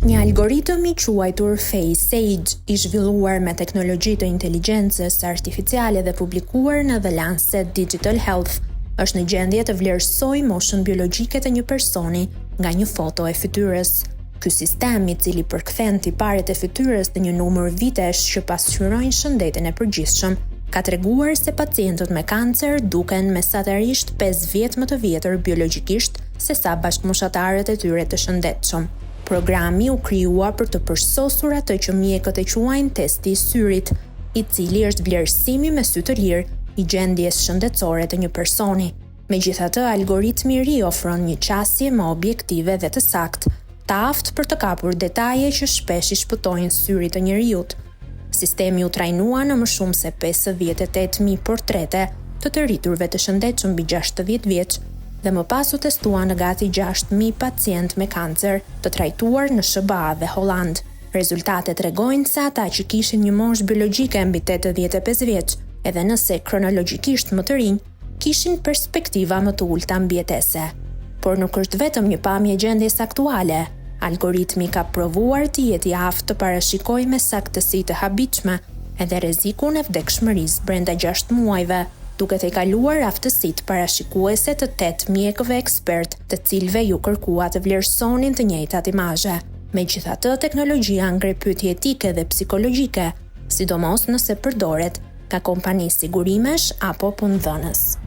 Një algoritëm i quajtur FaceAge, i zhvilluar me teknologji të inteligjencës artificiale dhe publikuar në The Lancet Digital Health, është në gjendje të vlerësojë moshën biologjike të një personi nga një foto e fytyrës. Ky sistem, i cili përkthen tiparet e fytyrës të një numër vitesh që pasqyrojnë shëndetin e përgjithshëm, ka treguar se pacientët me kancer duken mesatarisht 5 vjet më të vjetër biologjikisht se sa bashkëmoshatarët e tyre të shëndetshëm. Programi u krijua për të përsosur atë që mjekët e quajnë testi i syrit, i cili është vlerësimi me sy të lirë i gjendjes shëndetësore të një personi. Megjithatë, algoritmi i ri ofron një qasje më objektive dhe të saktë, të aftë për të kapur detaje që shpesh i shpëtojnë syrit të njerëzit. Sistemi u trajnua në më shumë se 58.000 portrete të rriturve të shëndetshëm mbi 60 vjeç dhe më pas u testua në gati 6.000 pacient me kancer të trajtuar në SBA dhe Holland. Rezultatet tregojnë se ata që kishin një moshë biologjike mbi 85 vjeç, edhe nëse kronologjikisht më të rinj, kishin perspektiva më të ulta mbijetese. Por nuk është vetëm një pamje gjendjes aktuale. Algoritmi ka provuar të jetë i aftë të parashikojë me saktësi të habitshme edhe rrezikun e vdekshmërisë brenda 6 muajve, duke të kaluar aftësitë parashikuese të 8 mjekëve ekspert, të cilëve ju kërkua të vlerësonin të njëjtat imazhe. Megjithatë, teknologjia ngre pyetje etike dhe psikologjike, sidomos nëse përdoret nga kompani sigurimesh apo punëdhënës.